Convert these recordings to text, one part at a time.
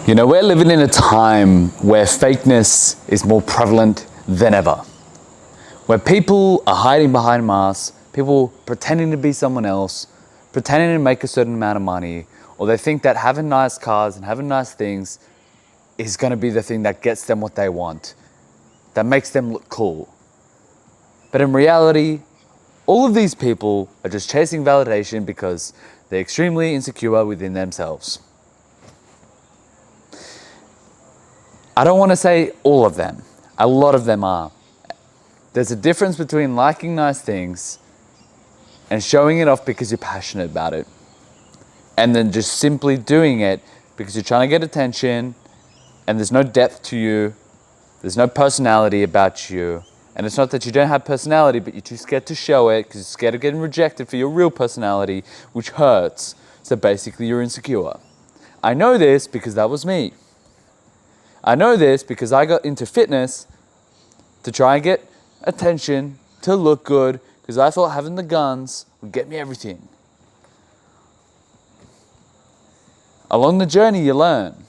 You know, we're living in a time where fakeness is more prevalent than ever. Where people are hiding behind masks, people pretending to be someone else, pretending to make a certain amount of money, or they think that having nice cars and having nice things is going to be the thing that gets them what they want, that makes them look cool. But in reality, all of these people are just chasing validation because they're extremely insecure within themselves. I don't want to say all of them. A lot of them are. There's a difference between liking nice things and showing it off because you're passionate about it, and then just simply doing it because you're trying to get attention and there's no depth to you, there's no personality about you. And it's not that you don't have personality, but you're too scared to show it because you're scared of getting rejected for your real personality, which hurts. So basically you're insecure. I know this because that was me. I know this because I got into fitness to try and get attention, to look good, because I thought having the guns would get me everything. Along the journey, you learn.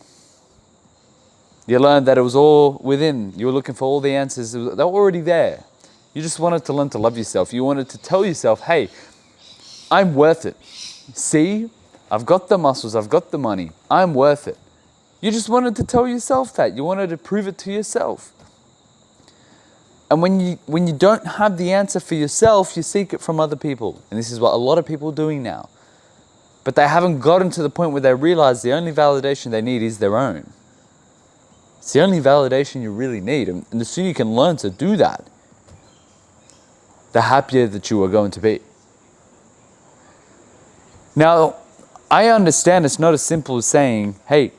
You learn that it was all within. You were looking for all the answers. They were already there. You just wanted to learn to love yourself. You wanted to tell yourself, hey, I'm worth it. See, I've got the muscles, I've got the money, I'm worth it. You just wanted to tell yourself that. You wanted to prove it to yourself. And when you don't have the answer for yourself, you seek it from other people. And this is what a lot of people are doing now. But they haven't gotten to the point where they realize the only validation they need is their own. It's the only validation you really need. And the sooner you can learn to do that, the happier that you are going to be. Now, I understand it's not as simple as saying, hey,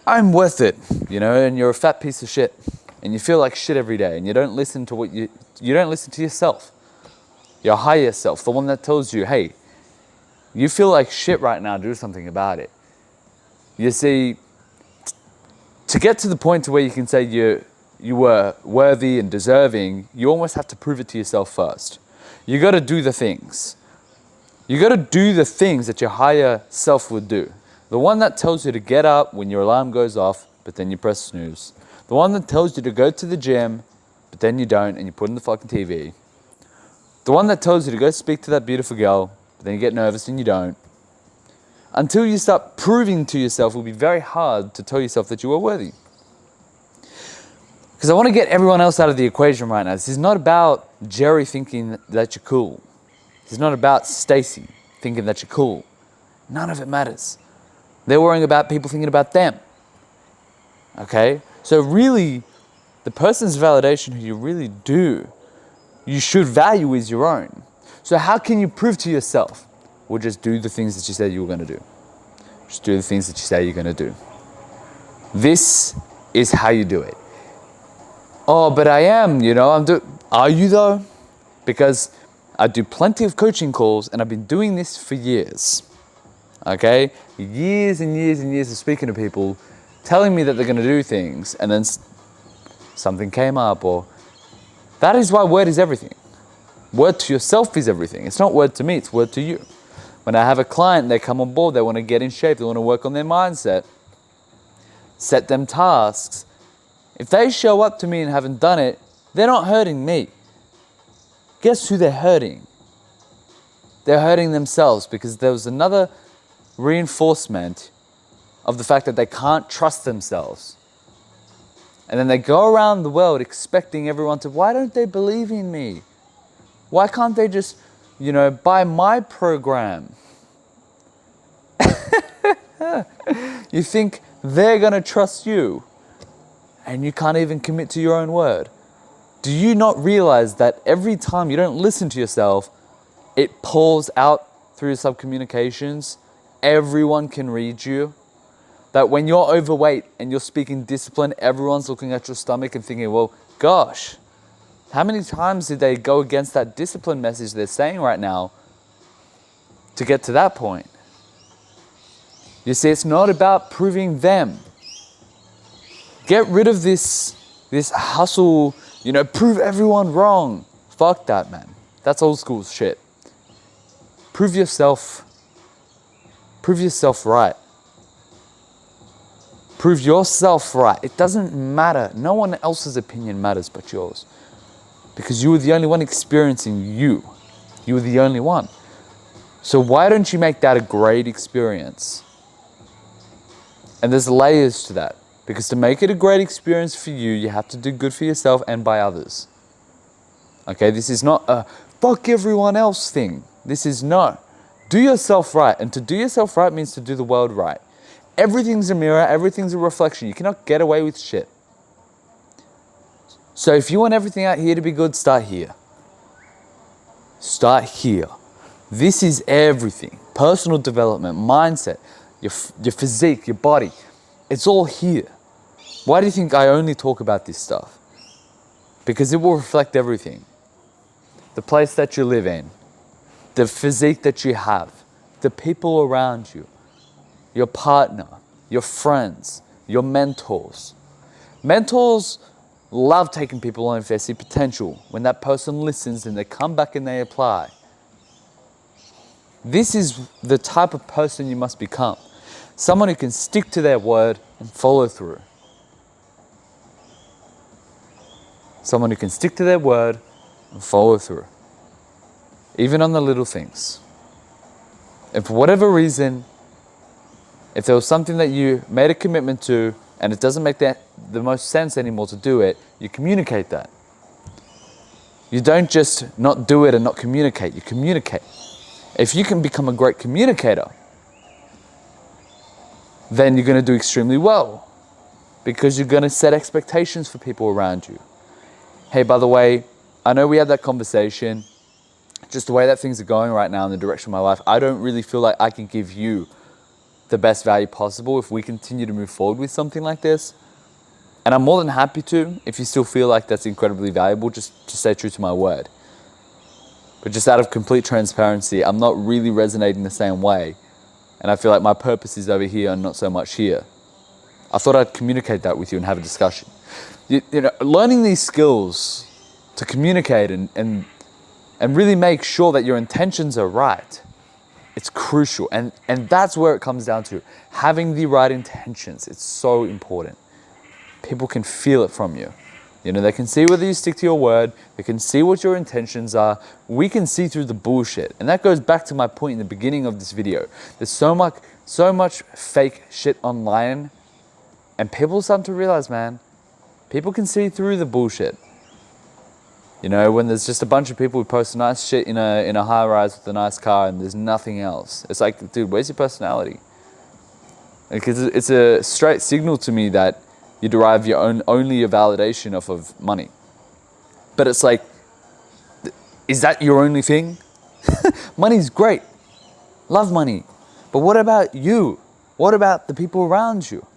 I'm worth it, and you're a fat piece of shit, and you feel like shit every day, and you don't listen to you don't listen to yourself, your higher self, the one that tells you, hey, you feel like shit right now, do something about it. You see, to get to the point to where you can say you were worthy and deserving, you almost have to prove it to yourself first. You got to do the things. You got to do the things that your higher self would do. The one that tells you to get up when your alarm goes off, but then you press snooze. The one that tells you to go to the gym, but then you don't and you put in the fucking TV. The one that tells you to go speak to that beautiful girl, but then you get nervous and you don't. Until you start proving to yourself, it will be very hard to tell yourself that you are worthy. Because I want to get everyone else out of the equation right now. This is not about Jerry thinking that you're cool. This is not about Stacy thinking that you're cool. None of it matters. They're worrying about people thinking about them. Okay? So really, the person's validation who you should value is your own. So how can you prove to yourself? Well, just do the things that you said you were going to do. Just do the things that you say you're going to do. This is how you do it. Oh, but I am, Are you though? Because I do plenty of coaching calls and I've been doing this for years. Okay? Years and years and years of speaking to people, telling me that they're going to do things, and then something came up, or that is why word is everything. Word to yourself is everything. It's not word to me, it's word to you. When I have a client, they come on board, they want to get in shape, they want to work on their mindset, set them tasks. If they show up to me and haven't done it, they're not hurting me. Guess who they're hurting? They're hurting themselves, because there was another reinforcement of the fact that they can't trust themselves. And then they go around the world expecting everyone to, why don't they believe in me? Why can't they just, buy my program? You think they're going to trust you, and you can't even commit to your own word. Do you not realize that every time you don't listen to yourself, it pulls out through your subcommunications? Everyone can read you. That when you're overweight and you're speaking discipline, everyone's looking at your stomach and thinking, well, gosh, how many times did they go against that discipline message they're saying right now to get to that point? You see, it's not about proving them. Get rid of this hustle, prove everyone wrong. Fuck that, man. That's old school shit. Prove yourself right. Prove yourself right. It doesn't matter. No one else's opinion matters but yours. Because you were the only one experiencing you. You were the only one. So why don't you make that a great experience? And there's layers to that. Because to make it a great experience for you, you have to do good for yourself and by others. Okay, this is not a fuck everyone else thing. This is no. Do yourself right. And to do yourself right means to do the world right. Everything's a mirror, everything's a reflection. You cannot get away with shit. So if you want everything out here to be good, start here. Start here. This is everything. Personal development, mindset, your physique, your body. It's all here. Why do you think I only talk about this stuff? Because it will reflect everything. The place that you live in, the physique that you have, the people around you, your partner, your friends, your mentors. Mentors love taking people on if they see potential. When that person listens and they come back and they apply. This is the type of person you must become. Someone who can stick to their word and follow through. Someone who can stick to their word and follow through. Even on the little things. And for whatever reason, if there was something that you made a commitment to and it doesn't make the most sense anymore to do it, you communicate that. You don't just not do it and not communicate, you communicate. If you can become a great communicator, then you're going to do extremely well because you're going to set expectations for people around you. Hey, by the way, I know we had that conversation, just the way that things are going right now in the direction of my life, I don't really feel like I can give you the best value possible if we continue to move forward with something like this. And I'm more than happy to, if you still feel like that's incredibly valuable, just to stay true to my word. But just out of complete transparency, I'm not really resonating the same way. And I feel like my purpose is over here and not so much here. I thought I'd communicate that with you and have a discussion. You know, learning these skills to communicate and really make sure that your intentions are right, it's crucial. And that's where it comes down to. Having the right intentions, it's so important. People can feel it from you. You know, they can see whether you stick to your word, they can see what your intentions are. We can see through the bullshit. And that goes back to my point in the beginning of this video. There's so much fake shit online, and people start to realize, man, people can see through the bullshit. You know, when there's just a bunch of people who post nice shit in a high rise with a nice car and there's nothing else. It's like, dude, where's your personality? Because it's a straight signal to me that you derive only your validation off of money. But it's like, is that your only thing? Money's great. Love money. But what about you? What about the people around you?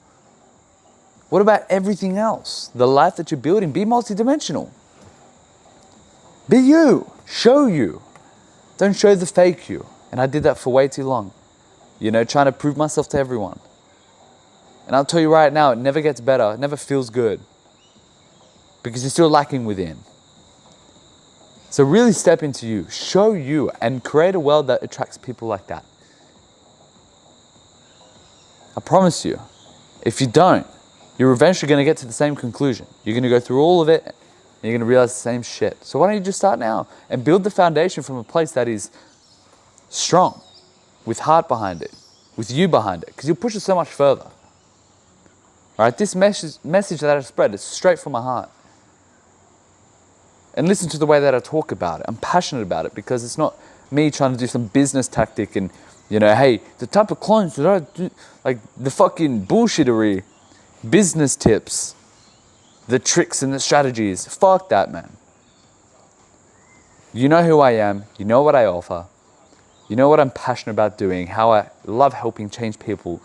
What about everything else? The life that you're building? Be multidimensional. Be you. Show you. Don't show the fake you. And I did that for way too long. You know, trying to prove myself to everyone. And I'll tell you right now, it never gets better. It never feels good. Because you're still lacking within. So really step into you. Show you. And create a world that attracts people like that. I promise you. If you don't, you're eventually going to get to the same conclusion. You're going to go through all of it. And you're going to realize the same shit. So why don't you just start now? And build the foundation from a place that is strong. With heart behind it. With you behind it. Because you'll push it so much further. All right, this message that I spread is straight from my heart. And listen to the way that I talk about it. I'm passionate about it because it's not me trying to do some business tactic and, you know, hey, the type of clients that I do, like the fucking bullshittery business tips, the tricks and the strategies. Fuck that, man. You know who I am. You know what I offer. You know what I'm passionate about doing, how I love helping change people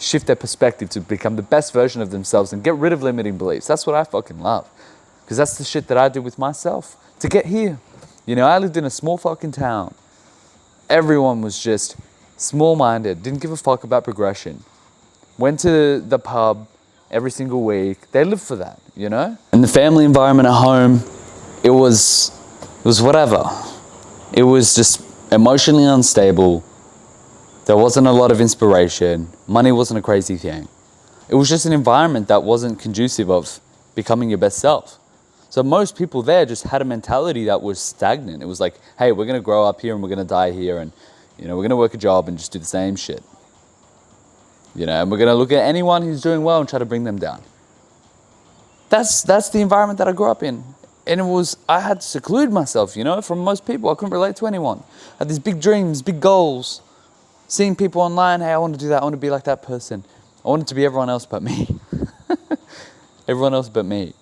shift their perspective to become the best version of themselves and get rid of limiting beliefs. That's what I fucking love. Because that's the shit that I did with myself to get here. You know, I lived in a small fucking town. Everyone was just small-minded, didn't give a fuck about progression. Went to the pub every single week. They lived for that, you know? And the family environment at home, it was whatever. It was just emotionally unstable. There wasn't a lot of inspiration. Money wasn't a crazy thing. It was just an environment that wasn't conducive of becoming your best self. So most people there just had a mentality that was stagnant. It was like, hey, we're going to grow up here and we're going to die here, and we're going to work a job and just do the same shit. And we're going to look at anyone who's doing well and try to bring them down. That's the environment that I grew up in. And I had to seclude myself, from most people. I couldn't relate to anyone. I had these big dreams, big goals. Seeing people online, hey, I want to do that. I want to be like that person. I wanted to be everyone else but me. Everyone else but me.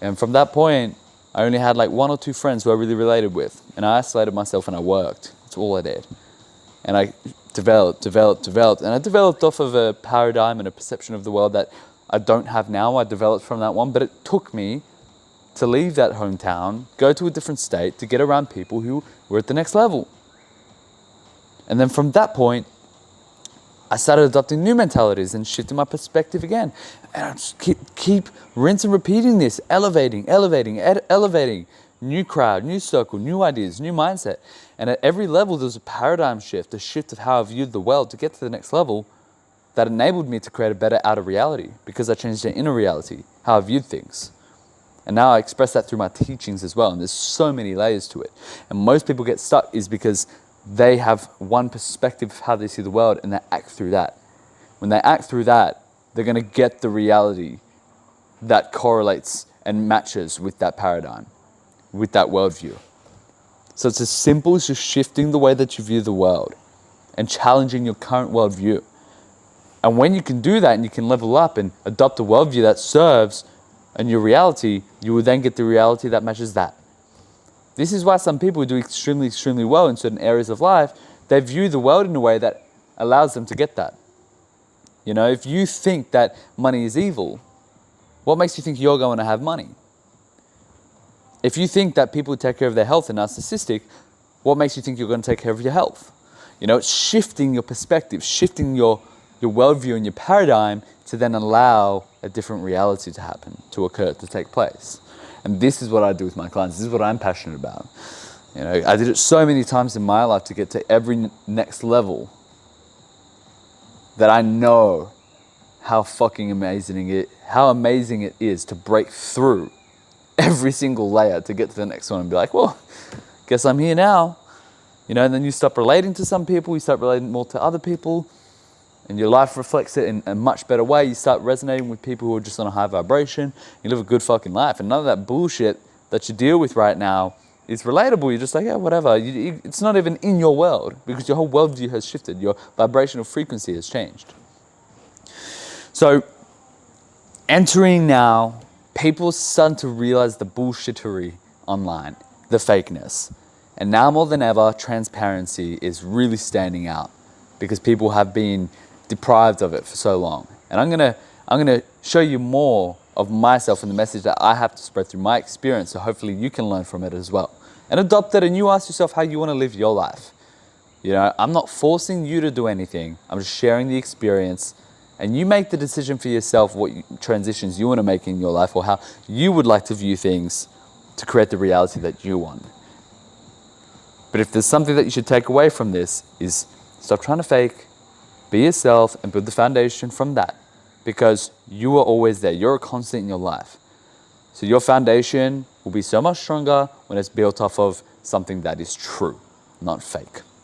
And from that point, I only had like 1 or 2 friends who I really related with. And I isolated myself and I worked. That's all I did. And I developed. And I developed off of a paradigm and a perception of the world that I don't have now. I developed from that one. But it took me to leave that hometown, go to a different state, to get around people who were at the next level. And then from that point, I started adopting new mentalities and shifting my perspective again. And I just keep rinse and repeating this, elevating. New crowd, new circle, new ideas, new mindset. And at every level, there was a paradigm shift, a shift of how I viewed the world to get to the next level that enabled me to create a better outer reality because I changed the inner reality, how I viewed things. And now I express that through my teachings as well. And there's so many layers to it. And most people get stuck is because they have one perspective of how they see the world and they act through that. When they act through that, they're going to get the reality that correlates and matches with that paradigm, with that worldview. So it's as simple as just shifting the way that you view the world and challenging your current worldview. And when you can do that and you can level up and adopt a worldview that serves a new reality, you will then get the reality that matches that. This is why some people who do extremely, extremely well in certain areas of life, they view the world in a way that allows them to get that. If you think that money is evil, what makes you think you're going to have money? If you think that people who take care of their health are narcissistic, what makes you think you're going to take care of your health? It's shifting your perspective, shifting your worldview and your paradigm to then allow a different reality to happen, to occur, to take place. And this is what I do with my clients. This is what I'm passionate about. I did it so many times in my life to get to every next level that I know how fucking amazing it is to break through every single layer to get to the next one and be like, well, guess I'm here now. And then you stop relating to some people, you start relating more to other people, and your life reflects it in a much better way. You start resonating with people who are just on a high vibration. You live a good fucking life. And none of that bullshit that you deal with right now is relatable. You're just like, yeah, whatever. It's not even in your world because your whole worldview has shifted. Your vibrational frequency has changed. So entering now, people are starting to realize the bullshittery online, the fakeness. And now more than ever, transparency is really standing out because people have been deprived of it for so long. And I'm gonna show you more of myself and the message that I have to spread through my experience, so hopefully you can learn from it as well. And adopt it, and you ask yourself how you want to live your life. I'm not forcing you to do anything. I'm just sharing the experience, and you make the decision for yourself what transitions you want to make in your life or how you would like to view things to create the reality that you want. But if there's something that you should take away from this is stop trying to fake, be yourself, and build the foundation from that. Because you are always there. You're a constant in your life. So your foundation will be so much stronger when it's built off of something that is true, not fake.